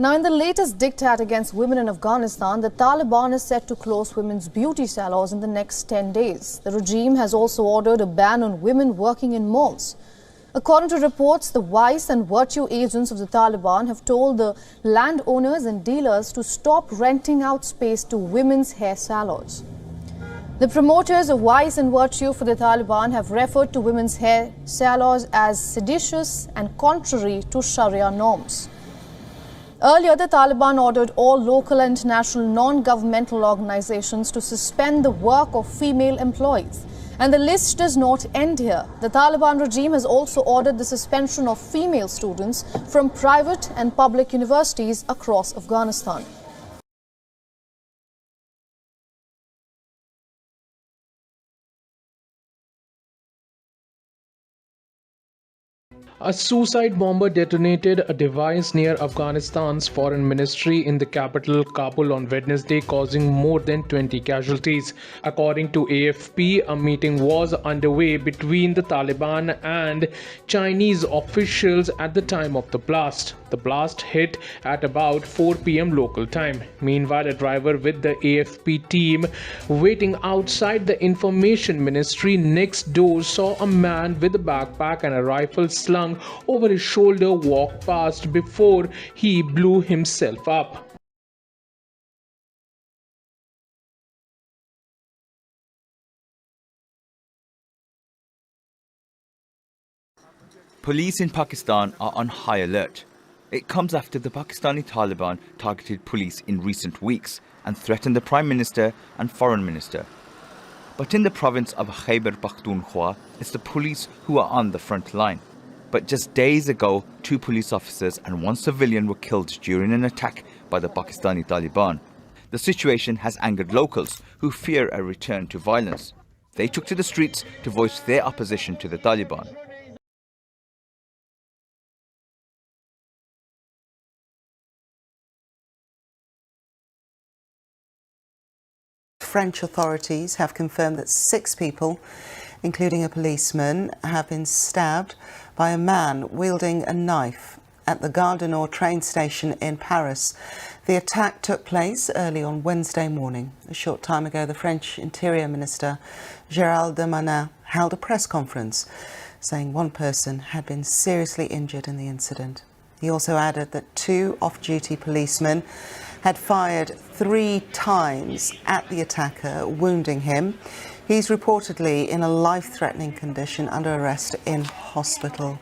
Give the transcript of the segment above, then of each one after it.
Now, in the latest diktat against women in Afghanistan, the Taliban is set to close women's beauty salons in the next 10 days. The regime has also ordered a ban on women working in malls. According to reports, the vice and virtue agents of the Taliban have told the landowners and dealers to stop renting out space to women's hair salons. The promoters of vice and virtue for the Taliban have referred to women's hair salons as seditious and contrary to sharia norms. Earlier, the Taliban ordered all local and international non-governmental organizations to suspend the work of female employees. And the list does not end here. The Taliban regime has also ordered the suspension of female students from private and public universities across Afghanistan. A suicide bomber detonated a device near Afghanistan's foreign ministry in the capital Kabul on Wednesday, causing more than 20 casualties. According to AFP, a meeting was underway between the Taliban and Chinese officials at the time of the blast. The blast hit at about 4 p.m. local time. Meanwhile, a driver with the AFP team waiting outside the information ministry next door saw a man with a backpack and a rifle slung over his shoulder walk past before he blew himself up. Police in Pakistan are on high alert. It comes after the Pakistani Taliban targeted police in recent weeks and threatened the Prime Minister and Foreign Minister. But in the province of Khyber Pakhtunkhwa, it's the police who are on the front line. But just days ago, 2 police officers and 1 civilian were killed during an attack by the Pakistani Taliban. The situation has angered locals who fear a return to violence. They took to the streets to voice their opposition to the Taliban. French authorities have confirmed that 6 people, including a policeman, have been stabbed by a man wielding a knife at the Gare du Nord train station in Paris. The attack took place early on Wednesday morning. A short time ago, the French Interior Minister, Gérald Darmanin, held a press conference saying 1 person had been seriously injured in the incident. He also added that 2 off-duty policemen had fired 3 times at the attacker, wounding him. He's reportedly in a life-threatening condition under arrest in hospital.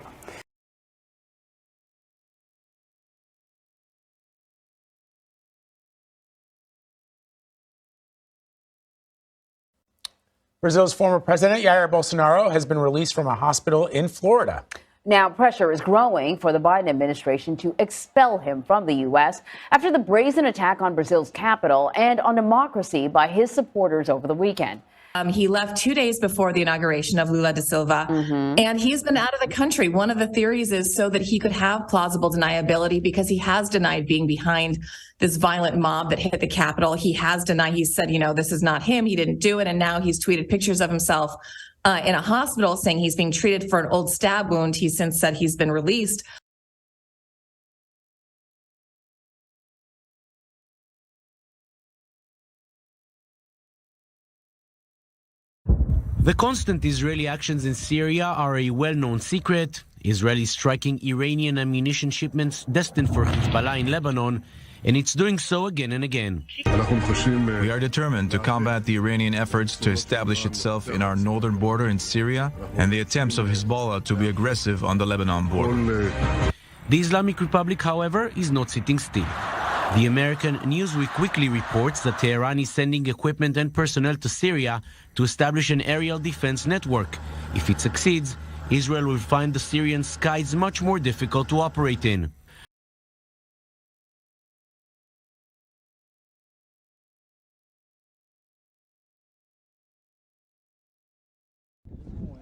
Brazil's former president, Jair Bolsonaro, has been released from a hospital in Florida. Now, pressure is growing for the Biden administration to expel him from the U.S. after the brazen attack on Brazil's capital and on democracy by his supporters over the weekend. He left 2 days before the inauguration of Lula da Silva, and he's been out of the country. One of the theories is so that he could have plausible deniability, because he has denied being behind this violent mob that hit the Capitol. He has denied, he said, you know, this is not him, he didn't do it, and now he's tweeted pictures of himself in a hospital saying he's being treated for an old stab wound. He's since said he's been released. The constant Israeli actions in Syria are a well-known secret. Israel is striking Iranian ammunition shipments destined for Hezbollah in Lebanon, and it's doing so again and again. We are determined to combat the Iranian efforts to establish itself in our northern border in Syria and the attempts of Hezbollah to be aggressive on the Lebanon border. The Islamic Republic, however, is not sitting still. The American Newsweek quickly reports that Tehran is sending equipment and personnel to Syria to establish an aerial defense network. If it succeeds, Israel will find the Syrian skies much more difficult to operate in.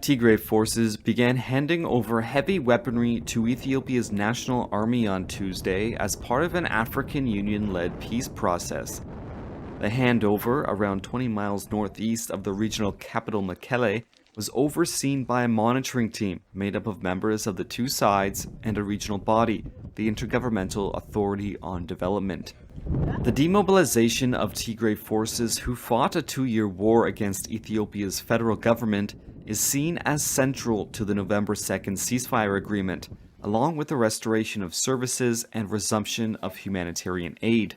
Tigray forces began handing over heavy weaponry to Ethiopia's National Army on Tuesday as part of an African Union-led peace process. The handover, around 20 miles northeast of the regional capital Mekele, was overseen by a monitoring team made up of members of the 2 sides and a regional body. the Intergovernmental Authority on Development. The demobilization of Tigray forces who fought a 2-year war against Ethiopia's federal government is seen as central to the November 2nd ceasefire agreement, along with the restoration of services and resumption of humanitarian aid.